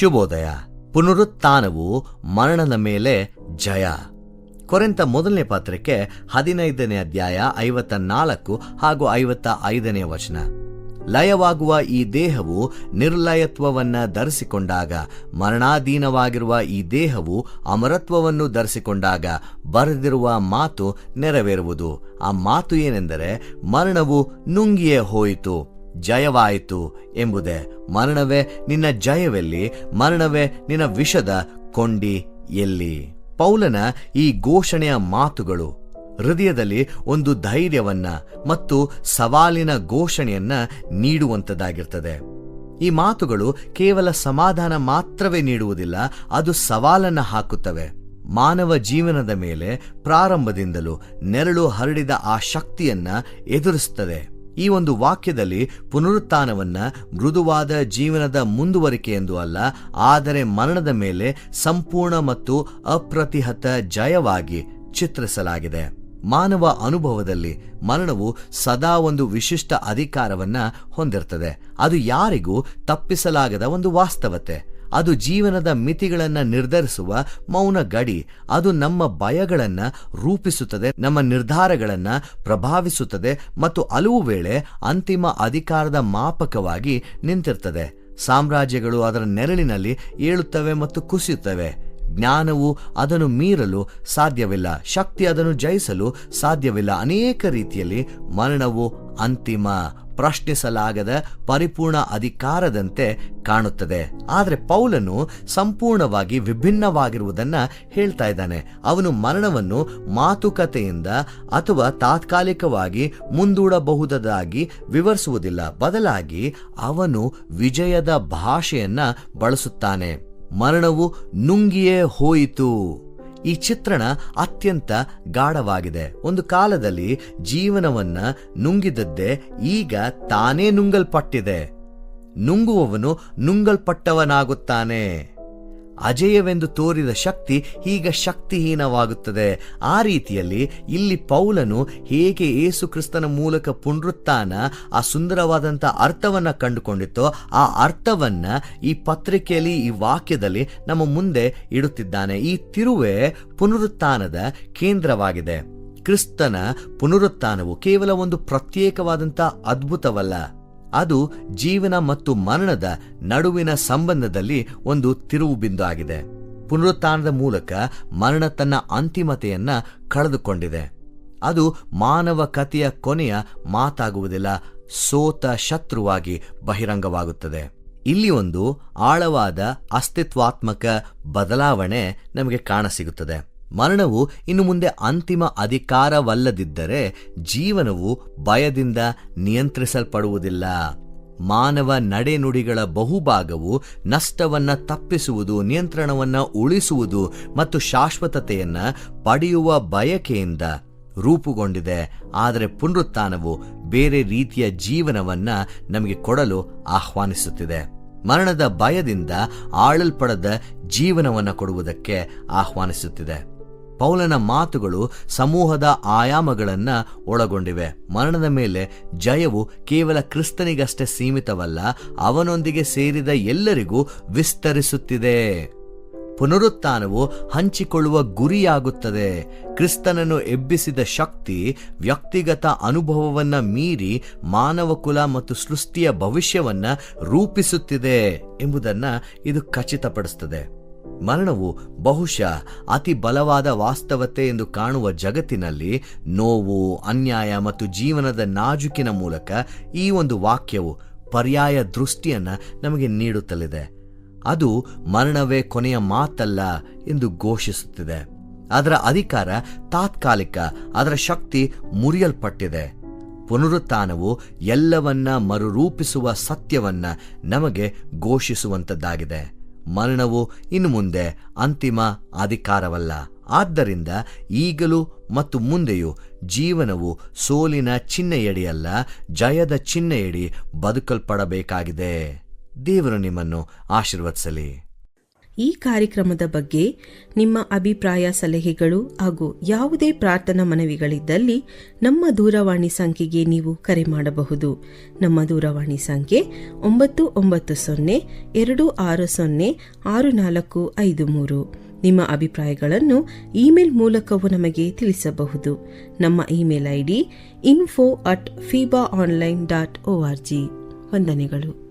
ಶುಭೋದಯ. ಪುನರುತ್ಥಾನವು ಮರಣದ ಮೇಲೆ ಜಯ. ಕೊರಿಂಥ ಮೊದಲನೇ ಪತ್ರಿಕೆ 15ನೇ ಅಧ್ಯಾಯ 54 ಹಾಗೂ 55ನೇ ವಚನ. ಲಯವಾಗುವ ಈ ದೇಹವು ನಿರ್ಲಯತ್ವವನ್ನ ಧರಿಸಿಕೊಂಡಾಗ, ಮರಣಾಧೀನವಾಗಿರುವ ಈ ದೇಹವು ಅಮರತ್ವವನ್ನು ಧರಿಸಿಕೊಂಡಾಗ ಬರೆದಿರುವ ಮಾತು ನೆರವೇರುವುದು. ಆ ಮಾತು ಏನೆಂದರೆ, ಮರಣವು ನುಂಗಿಯೇ ಹೋಯಿತು, ಜಯವಾಯಿತು ಎಂಬುದೇ. ಮರಣವೇ ನಿನ್ನ ಜಯವೆಲ್ಲಿ? ಮರಣವೇ ನಿನ್ನ ವಿಷದ ಕೊಂಡಿ ಎಲ್ಲಿ? ಪೌಲನ ಈ ಘೋಷಣೆಯ ಮಾತುಗಳು ಹೃದಯದಲ್ಲಿ ಒಂದು ಧೈರ್ಯವನ್ನ ಮತ್ತು ಸವಾಲಿನ ಘೋಷಣೆಯನ್ನ ನೀಡುವಂತದ್ದಾಗಿರ್ತದೆ. ಈ ಮಾತುಗಳು ಕೇವಲ ಸಮಾಧಾನ ಮಾತ್ರವೇ ನೀಡುವುದಿಲ್ಲ, ಅದು ಸವಾಲನ್ನ ಹಾಕುತ್ತವೆ. ಮಾನವ ಜೀವನದ ಮೇಲೆ ಪ್ರಾರಂಭದಿಂದಲೂ ನೆರಳು ಹರಡಿದ ಆ ಶಕ್ತಿಯನ್ನ ಎದುರಿಸುತ್ತದೆ. ಈ ಒಂದು ವಾಕ್ಯದಲ್ಲಿ ಪುನರುತ್ಥಾನವನ್ನ ಮೃದುವಾದ ಜೀವನದ ಮುಂದುವರಿಕೆ ಎಂದು ಅಲ್ಲ, ಆದರೆ ಮರಣದ ಮೇಲೆ ಸಂಪೂರ್ಣ ಮತ್ತು ಅಪ್ರತಿಹತ ಜಯವಾಗಿ ಚಿತ್ರಿಸಲಾಗಿದೆ. ಮಾನವ ಅನುಭವದಲ್ಲಿ ಮರಣವು ಸದಾ ಒಂದು ವಿಶಿಷ್ಟ ಅಧಿಕಾರವನ್ನ ಹೊಂದಿರ್ತದೆ. ಅದು ಯಾರಿಗೂ ತಪ್ಪಿಸಲಾಗದ ಒಂದು ವಾಸ್ತವತೆ. ಅದು ಜೀವನದ ಮಿತಿಗಳನ್ನ ನಿರ್ಧರಿಸುವ ಮೌನ ಗಡಿ. ಅದು ನಮ್ಮ ಭಯಗಳನ್ನ ರೂಪಿಸುತ್ತದೆ, ನಮ್ಮ ನಿರ್ಧಾರಗಳನ್ನ ಪ್ರಭಾವಿಸುತ್ತದೆ ಮತ್ತು ಹಲವು ವೇಳೆ ಅಂತಿಮ ಅಧಿಕಾರದ ಮಾಪಕವಾಗಿ ನಿಂತಿರ್ತದೆ. ಸಾಮ್ರಾಜ್ಯಗಳು ಅದರ ನೆರಳಿನಲ್ಲಿ ಏಳುತ್ತವೆ ಮತ್ತು ಕುಸಿಯುತ್ತವೆ. ಜ್ಞಾನವು ಅದನ್ನು ಮೀರಲು ಸಾಧ್ಯವಿಲ್ಲ, ಶಕ್ತಿ ಅದನ್ನು ಜಯಿಸಲು ಸಾಧ್ಯವಿಲ್ಲ. ಅನೇಕ ರೀತಿಯಲ್ಲಿ ಮರಣವು ಅಂತಿಮ, ಪ್ರಶ್ನಿಸಲಾಗದ ಪರಿಪೂರ್ಣ ಅಧಿಕಾರದಂತೆ ಕಾಣುತ್ತದೆ. ಆದರೆ ಪೌಲನು ಸಂಪೂರ್ಣವಾಗಿ ವಿಭಿನ್ನವಾಗಿರುವುದನ್ನ ಹೇಳ್ತಾ ಇದ್ದಾನೆ. ಅವನು ಮರಣವನ್ನು ಮಾತುಕತೆಯಿಂದ ಅಥವಾ ತಾತ್ಕಾಲಿಕವಾಗಿ ಮುಂದೂಡಬಹುದಾಗಿ ವಿವರಿಸುವುದಿಲ್ಲ. ಬದಲಾಗಿ ಅವನು ವಿಜಯದ ಭಾಷೆಯನ್ನ ಬಳಸುತ್ತಾನೆ. ಮರಣವು ನುಂಗಿಯೇ ಹೋಯಿತು. ಈ ಚಿತ್ರಣ ಅತ್ಯಂತ ಗಾಢವಾಗಿದೆ. ಒಂದು ಕಾಲದಲ್ಲಿ ಜೀವನವನ್ನ ನುಂಗಿದದ್ದೇ ಈಗ ತಾನೇ ನುಂಗಲ್ಪಟ್ಟಿದೆ. ನುಂಗುವವನು ನುಂಗಲ್ಪಟ್ಟವನಾಗುತ್ತಾನೆ. ಅಜೇಯವೆಂದು ತೋರಿದ ಶಕ್ತಿ ಈಗ ಶಕ್ತಿಹೀನವಾಗುತ್ತದೆ. ಆ ರೀತಿಯಲ್ಲಿ ಇಲ್ಲಿ ಪೌಲನು ಹೇಗೆ ಯೇಸು ಕ್ರಿಸ್ತನ ಮೂಲಕ ಪುನರುತ್ಥಾನ ಆ ಸುಂದರವಾದಂಥ ಅರ್ಥವನ್ನ ಕಂಡುಕೊಂಡಿತ್ತೋ, ಆ ಅರ್ಥವನ್ನ ಈ ಪತ್ರಿಕೆಯಲ್ಲಿ, ಈ ವಾಕ್ಯದಲ್ಲಿ ನಮ್ಮ ಮುಂದೆ ಇಡುತ್ತಿದ್ದಾನೆ. ಈ ತಿರುವೇ ಪುನರುತ್ಥಾನದ ಕೇಂದ್ರವಾಗಿದೆ. ಕ್ರಿಸ್ತನ ಪುನರುತ್ಥಾನವು ಕೇವಲ ಒಂದು ಪ್ರತ್ಯೇಕವಾದಂಥ ಅದ್ಭುತವಲ್ಲ, ಅದು ಜೀವನ ಮತ್ತು ಮರಣದ ನಡುವಿನ ಸಂಬಂಧದಲ್ಲಿ ಒಂದು ತಿರುವು ಬಿಂದು ಆಗಿದೆ. ಪುನರುತ್ಥಾನದ ಮೂಲಕ ಮರಣ ತನ್ನ ಅಂತಿಮತೆಯನ್ನ ಕಳೆದುಕೊಂಡಿದೆ. ಅದು ಮಾನವ ಕಥೆಯ ಕೊನೆಯ ಮಾತಾಗುವುದಿಲ್ಲ, ಸೋತ ಶತ್ರುವಾಗಿ ಬಹಿರಂಗವಾಗುತ್ತದೆ. ಇಲ್ಲಿ ಒಂದು ಆಳವಾದ ಅಸ್ತಿತ್ವಾತ್ಮಕ ಬದಲಾವಣೆ ನಮಗೆ ಕಾಣಸಿಗುತ್ತದೆ. ಮರಣವು ಇನ್ನು ಮುಂದೆ ಅಂತಿಮ ಅಧಿಕಾರವಲ್ಲದಿದ್ದರೆ ಜೀವನವು ಭಯದಿಂದ ನಿಯಂತ್ರಿಸಲ್ಪಡುವುದಿಲ್ಲ. ಮಾನವ ನಡೆನುಡಿಗಳ ಬಹುಭಾಗವು ನಷ್ಟವನ್ನ ತಪ್ಪಿಸುವುದು, ನಿಯಂತ್ರಣವನ್ನ ಉಳಿಸುವುದು ಮತ್ತು ಶಾಶ್ವತತೆಯನ್ನ ಪಡೆಯುವ ಬಯಕೆಯಿಂದ ರೂಪುಗೊಂಡಿದೆ. ಆದರೆ ಪುನರುತ್ಥಾನವು ಬೇರೆ ರೀತಿಯ ಜೀವನವನ್ನ ನಮಗೆ ಕೊಡಲು ಆಹ್ವಾನಿಸುತ್ತಿದೆ. ಮರಣದ ಭಯದಿಂದ ಆಳಲ್ಪಡದ ಜೀವನವನ್ನ ಕೊಡುವುದಕ್ಕೆ ಆಹ್ವಾನಿಸುತ್ತಿದೆ. ಪೌಲನ ಮಾತುಗಳು ಸಮೂಹದ ಆಯಾಮಗಳನ್ನ ಒಳಗೊಂಡಿವೆ. ಮರಣದ ಮೇಲೆ ಜಯವು ಕೇವಲ ಕ್ರಿಸ್ತನಿಗಷ್ಟೇ ಸೀಮಿತವಲ್ಲ, ಅವನೊಂದಿಗೆ ಸೇರಿದ ಎಲ್ಲರಿಗೂ ವಿಸ್ತರಿಸುತ್ತಿದೆ. ಪುನರುತ್ಥಾನವು ಹಂಚಿಕೊಳ್ಳುವ ಗುರಿಯಾಗುತ್ತದೆ. ಕ್ರಿಸ್ತನನ್ನು ಎಬ್ಬಿಸಿದ ಶಕ್ತಿ ವ್ಯಕ್ತಿಗತ ಅನುಭವವನ್ನ ಮೀರಿ ಮಾನವ ಕುಲ ಮತ್ತು ಸೃಷ್ಟಿಯ ಭವಿಷ್ಯವನ್ನ ರೂಪಿಸುತ್ತಿದೆ ಎಂಬುದನ್ನ ಇದು ಖಚಿತಪಡಿಸುತ್ತದೆ. ಮರಣವು ಬಹುಶಃ ಅತಿ ಬಲವಾದ ವಾಸ್ತವತೆ ಎಂದು ಕಾಣುವ ಜಗತ್ತಿನಲ್ಲಿ ನೋವು, ಅನ್ಯಾಯ ಮತ್ತು ಜೀವನದ ನಾಜುಕಿನ ಮೂಲಕ ಈ ಒಂದು ವಾಕ್ಯವು ಪರ್ಯಾಯ ದೃಷ್ಟಿಯನ್ನ ನಮಗೆ ನೀಡುತ್ತಲಿದೆ. ಅದು ಮರಣವೇ ಕೊನೆಯ ಮಾತಲ್ಲ ಎಂದು ಘೋಷಿಸುತ್ತಿದೆ. ಅದರ ಅಧಿಕಾರ ತಾತ್ಕಾಲಿಕ, ಅದರ ಶಕ್ತಿ ಮುರಿಯಲ್ಪಟ್ಟಿದೆ. ಪುನರುತ್ಥಾನವು ಎಲ್ಲವನ್ನ ಮರುರೂಪಿಸುವ ಸತ್ಯವನ್ನ ನಮಗೆ ಘೋಷಿಸುವಂತದ್ದಾಗಿದೆ. ಮರಣವು ಇನ್ನು ಮುಂದೆ ಅಂತಿಮ ಅಧಿಕಾರವಲ್ಲ. ಆದ್ದರಿಂದ ಈಗಲೂ ಮತ್ತು ಮುಂದೆಯೂ ಜೀವನವು ಸೋಲಿನ ಚಿಹ್ನೆಯಡಿಯಲ್ಲ, ಜಯದ ಚಿಹ್ನೆಯಡಿ ಬದುಕಲ್ಪಡಬೇಕಾಗಿದೆ. ದೇವರು ನಿಮ್ಮನ್ನು ಆಶೀರ್ವದಿಸಲಿ. ಈ ಕಾರ್ಯಕ್ರಮದ ಬಗ್ಗೆ ನಿಮ್ಮ ಅಭಿಪ್ರಾಯ, ಸಲಹೆಗಳು ಹಾಗೂ ಯಾವುದೇ ಪ್ರಾರ್ಥನಾ ಮನವಿಗಳಿದ್ದಲ್ಲಿ ನಮ್ಮ ದೂರವಾಣಿ ಸಂಖ್ಯೆಗೆ ನೀವು ಕರೆ ಮಾಡಬಹುದು. ನಮ್ಮ ದೂರವಾಣಿ ಸಂಖ್ಯೆ 9920-260-6453. ನಿಮ್ಮ ಅಭಿಪ್ರಾಯಗಳನ್ನು ಇಮೇಲ್ ಮೂಲಕವೂ ನಮಗೆ ತಿಳಿಸಬಹುದು. ನಮ್ಮ ಇಮೇಲ್ ID info@fibaonline.org. ವಂದನೆಗಳು.